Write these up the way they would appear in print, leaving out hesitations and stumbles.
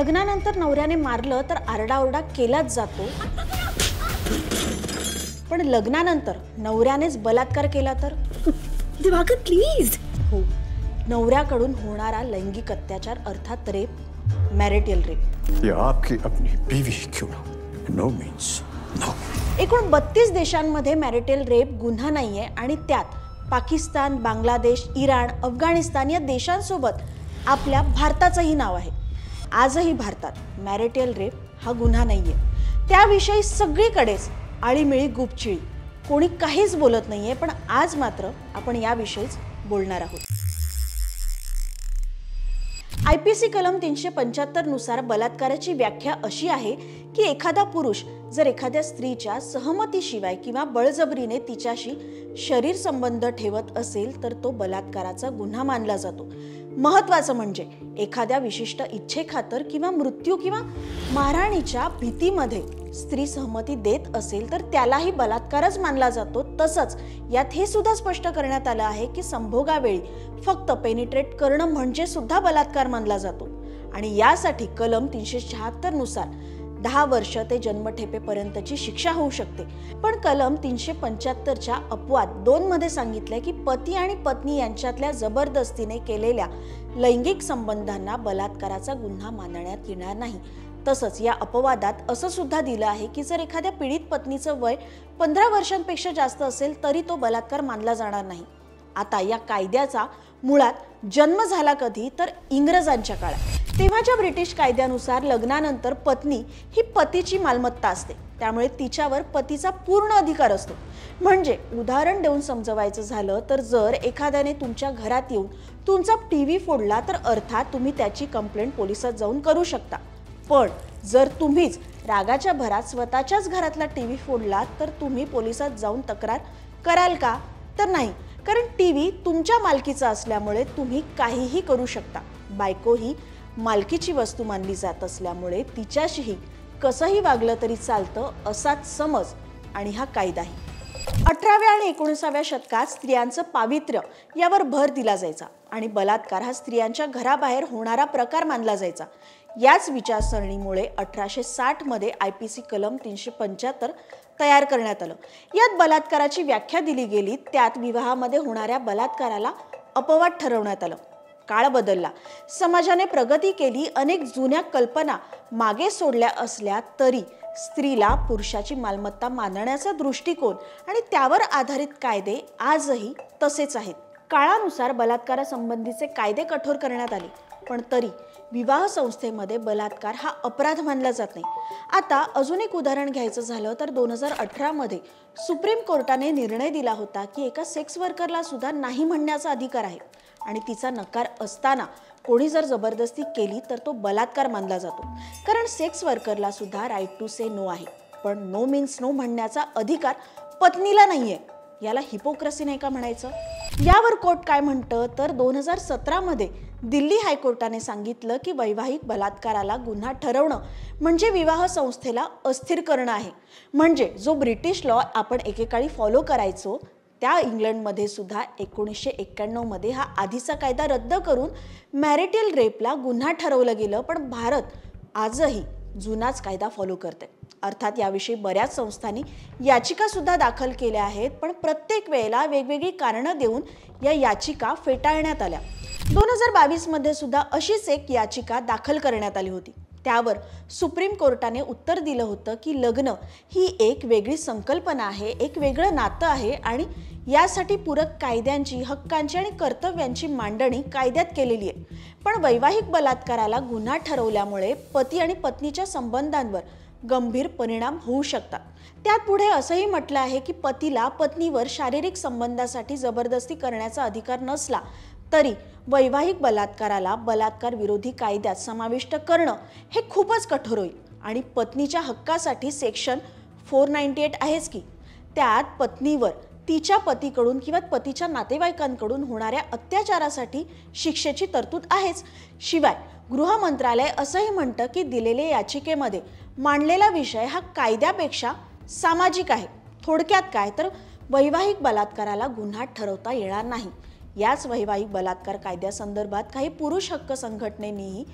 लग्नानंतर नवऱ्याने मारलं तर आरडाओरडा केलाच जातो, पण लग्नानंतर नवऱ्यानेच बलात्कार केला तर? दिवाकर प्लीज. हो, नवऱ्याकडून होणारा लैंगिक अत्याचार अर्थात रेप, मॅरिटल रेप. ये आपकी अपनी बीवी क्यों ना, नो मीन्स नो. एकूण 32 देशांमध्ये मॅरिटल रेप गुन्हा नाहीये आणि त्यात पाकिस्तान, बांगलादेश, इराण, अफगाणिस्तान या देशांसोबत आपल्या भारताचंही नाव आहे. आजही भारतात मॅरिटल रेप हा गुन्हा नाहीये. त्याविषयी सगळीकडेच आळीमिळी गुपचिळी, कोणी काहीच बोलत नाहीये. पण आज मात्र आपण याविषयीच बोलणार आहोत. IPC कलम 375 नुसार बलात्काराची व्याख्या अशी आहे की एखादा पुरुष जर एखाद्या स्त्रीच्या सहमतीशिवाय किंवा बळजबरीने तिच्याशी शरीर संबंध ठेवत असेल तर तो बलात्काराचा गुन्हा मानला जातो. महत्त्वाचं म्हणजे एखाद्या विशिष्ट इच्छेखातर किंवा मृत्यू किंवा मारहाणीच्या भीतीमध्ये स्त्री सहमती देत असेल तर त्यालाही बलात्कारच मानला जातो. तसंच यात हे सुद्धा स्पष्ट करण्यात आलं आहे की संभोगावेळी फक्त पेनिट्रेट करणं म्हणजे सुद्धा बलात्कार मानला जातो आणि यासाठी कलम 376 नुसार 10 वर्ष ते जन्मठेपेपर्यंतची शिक्षा होऊ शकते. पण कलम 375च्या अपवाद 2 मध्ये सांगितलंय की पती आणि पत्नी यांच्यातल्या जबरदस्तीने केलेल्या लैंगिक संबंधांना बलात्काराचा गुन्हा मानण्यात येणार नाही. तसंच या अपवादात असं सुद्धा दिलं आहे की जर एखाद्या पीडित पत्नीचं वय 15 वर्षांपेक्षा जास्त असेल तरी तो बलात्कार मानला जाणार नाही. आता या कायद्याचा मुळात जन्म झाला कधी तर इंग्रजांच्या काळात. तेव्हाच्या ब्रिटिश कायद्यानुसार लग्नानंतर पत्नी ही पतीची मालमत्ता असते, त्यामुळे तिच्यावर पतीचा पूर्ण अधिकार असतो. म्हणजे उदाहरण देऊन समजवायचं झालं तर जर एखाद्याने तुमच्या घरात येऊन तुमचा टीव्ही फोडला तर अर्थात तुम्ही त्याची कंप्लेंट पोलिसात जाऊन करू शकता. पण जर तुम्हीच रागाच्या भरात स्वतःच्याच घरातला टीव्ही फोडला तर तुम्ही पोलिसात जाऊन तक्रार कराल का? तर नाही, कारण टीव्ही तुमच्या मालकीचा असल्यामुळे तुम्ही काहीही करू शकता. बायको ही मालकीची वस्तू मानली जात असल्यामुळे तिच्याशीही कसंही वागलं तरी चालतं असाच समज आणि हा कायदाही. 18व्या आणि 19व्या शतकात स्त्रियांचं पावित्र्य यावर भर दिला जायचा आणि बलात्कार हा स्त्रियांच्या घराबाहेर होणारा प्रकार मानला जायचा. याच विचारसरणीमुळे 1860 मध्ये IPC कलम 375 तयार करण्यात आलं. यात बलात्काराची व्याख्या दिली गेली. त्यात विवाहामध्ये होणाऱ्या बलात्काराला अपवाद ठरवण्यात आलं. काळ बदलला, समाजाने प्रगती केली, अनेक जुन्या कल्पना मागे सोडल्या असल्या तरी स्त्रीला पुरुषाची मालमत्ता मानण्याचा दृष्टिकोन आणि त्यावर आधारित कायदे आजही तसेच आहेत. काळानुसार बलात्कारासंबंधीचे कायदे कठोर करण्यात आले, पण तरी विवाह संस्थेमध्ये बलात्कार हा अपराध मानला जात नाही. आता अजून एक उदाहरण घ्यायचं झालं तर 2018 मध्ये सुप्रीम कोर्टाने निर्णय दिला होता की एका सेक्स वर्करला सुद्धा नाही म्हणण्याचा अधिकार आहे आणि तिचा नकार असताना कोणी जर जबरदस्ती केली तर तो बलात्कार मानला जातो. कारण सेक्स वर्करला सुद्धा राईट टू से नो आहे, पण नो मीन्स नो म्हणण्याचा अधिकार पत्नीला नाहीये. याला हिपोक्रेसी नाही का म्हणायचं? यावर कोर्ट काय म्हणतं तर 2017 मध्ये दिल्ली हायकोर्टाने सांगितलं की वैवाहिक बलात्काराला गुन्हा ठरवणं म्हणजे विवाह संस्थेला अस्थिर करणं आहे. म्हणजे जो ब्रिटिश लॉ आपण एकेकाळी फॉलो करायचो त्या इंग्लंडमध्ये सुद्धा 1991 मध्ये हा आधीचा कायदा रद्द करून मॅरिटल रेपला गुन्हा ठरवलं गेलं. पण भारत आजही जुनाच कायदा फॉलो करते. अर्थात याविषयी बऱ्याच संस्थांनी याचिका सुद्धा दाखल केल्या आहेत, पण प्रत्येक वेळेला वेगवेगळी कारणं देऊन या याचिका फेटाळण्यात आल्या. 2022 मध्ये सुद्धा अशीच एक याचिका दाखल करण्यात आली होती. त्यावर सुप्रीम कोर्टाने उत्तर दिलं होतं की लग्न ही एक वेगळी संकल्पना आहे, एक वेगळं नातं आहे आणि यासाठी पूरक कायद्यांची, हक्कांची आणि कर्तव्यांची मांडणी कायद्यात केलेली आहे. पण वैवाहिक बलात्काराला गुन्हा ठरवल्यामुळे पती आणि पत्नीच्या संबंधांवर गंभीर परिणाम होऊ शकतात. त्यात पुढे असंही म्हटलं आहे की पतीला पत्नीवर शारीरिक संबंधासाठी जबरदस्ती करण्याचा अधिकार नसला तरी वैवाहिक बलात्काराला बलात्कार विरोधी कायद्यात समाविष्ट करणं हे खूपच कठोर होईल. आणि पत्नीच्या हक्कासाठी सेक्शन 498 आहेच की, त्यात पत्नीवर तिच्या पतीकडून किंवा पतीच्या नातेवाईकांकडून होणाऱ्या अत्याचारासाठी शिक्षेची तरतूद आहेच. शिवाय गृह मंत्रालय असंही म्हणतं की दिलेल्या याचिकेमध्ये मांडलेला विषय हा कायद्यापेक्षा सामाजिक आहे. थोडक्यात काय तर वैवाहिक बलात्काराला गुन्हा ठरवता येणार नाही. याच वैवाहिक बलात्कार कायद्यासंदर्भात काही पुरुष हक्क संघटनेनीही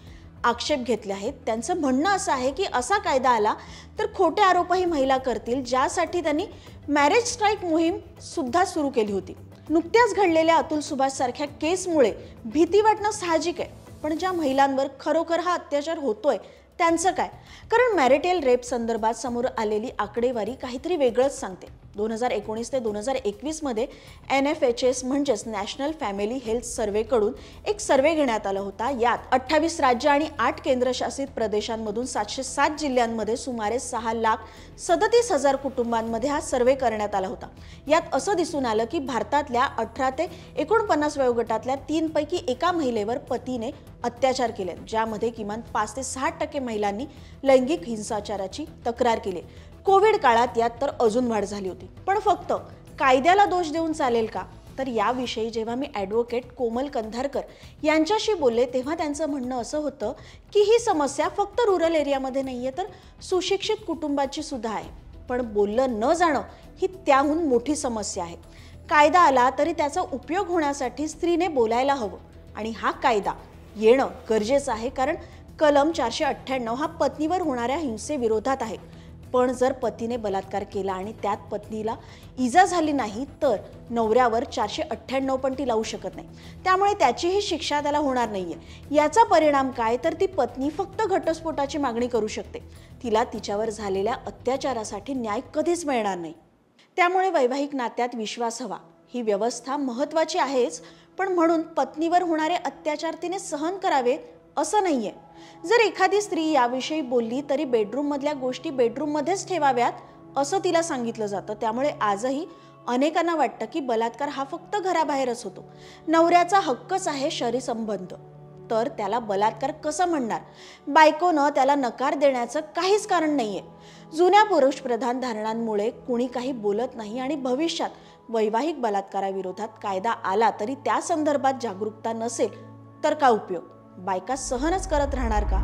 आक्षेप घेतले आहेत. त्यांचं म्हणणं असं आहे की असा कायदा आला तर खोटे आरोपही महिला करतील, ज्यासाठी त्यांनी मॅरेज स्ट्राईक मोहीम सुद्धा सुरू केली होती. नुकत्याच घडलेल्या अतुल सुभाष सारख्या केसमुळे भीती वाटणं साहजिक आहे, पण ज्या महिलांवर खरोखर हा अत्याचार होतोय त्यांचं काय? कारण मॅरिटल रेप संदर्भात समोर आलेली आकडेवारी काहीतरी वेगळंच सांगते. 2019 ते 2021 मध्ये NFHS म्हणजेच नॅशनल फॅमिली हेल्थ सर्व्हेकडून एक सर्व्हे घेण्यात आला होता. यात 28 राज्य आणि 8 केंद्रशासित प्रदेशांमधून 707 जिल्ह्यांमध्ये सुमारे 6,37,000 कुटुंबांमध्ये हा सर्व्हे करण्यात आला होता. यात असं दिसून आलं की भारतातल्या 18 ते 49 वयोगटातल्या 3 पैकी एका महिलेवर पतीने अत्याचार केले, ज्यामध्ये किमान 5 ते 6% महिलांनी लैंगिक हिंसाचाराची तक्रार केली. कोविड काळात यात तर अजून वाढ झाली होती. पण फक्त कायद्याला दोष देऊन चालेल का? तर याविषयी जेव्हा मी ॲडव्होकेट कोमल कंधारकर यांच्याशी बोलले तेव्हा त्यांचं म्हणणं असं होतं की ही समस्या फक्त रुरल एरियामध्ये नाहीये, तर सुशिक्षित कुटुंबाची सुद्धा आहे. पण बोललं न जाणं ही त्याहून मोठी समस्या आहे. कायदा आला तरी त्याचा उपयोग होण्यासाठी स्त्रीने बोलायला हवं, आणि हा कायदा येणं गरजेचं आहे. कारण कलम 498 हा पत्नीवर होणाऱ्या हिंसेविरोधात आहे. पण जर पतीने बलात्कार केला आणि त्यात पत्नीला इजा झाली नाही तर नवऱ्यावर 498 पण ती लावू शकत नाही. त्यामुळे त्याचीही शिक्षा त्याला होणार नाहीये. याचा परिणाम काय? तर ती पत्नी फक्त घटस्फोटाची मागणी करू शकते. तिला तिच्यावर झालेल्या अत्याचारासाठी न्याय कधीच मिळणार नाही. त्यामुळे वैवाहिक नात्यात विश्वास हवा. ही व्यवस्था महत्त्वाची आहेच, पण म्हणून पत्नीवर होणारे अत्याचार तिने सहन करावे असं नाहीये. जर एखादी स्त्री याविषयी बोलली तरी बेडरूम मधल्या गोष्टी बेडरूम मध्येच ठेवाव्यात असं तिला सांगितलं जातं. त्यामुळे आजही अनेकांना वाटतं की बलात्कार हा फक्त घराबाहेरच होतो. नवऱ्याचा हक्कच आहे शरीरसंबंध, तर त्याला बलात्कार कसं म्हणणार? बायकोनं त्याला नकार देण्याचं काहीच कारण नाहीये. जुन्या पुरुष प्रधान धारणांमुळे कुणी काही बोलत नाही आणि भविष्यात वैवाहिक बलात्काराविरोधात कायदा आला तरी त्या संदर्भात जागरूकता नसेल तर काय उपयोग? बायका सहनच करत राहणार का?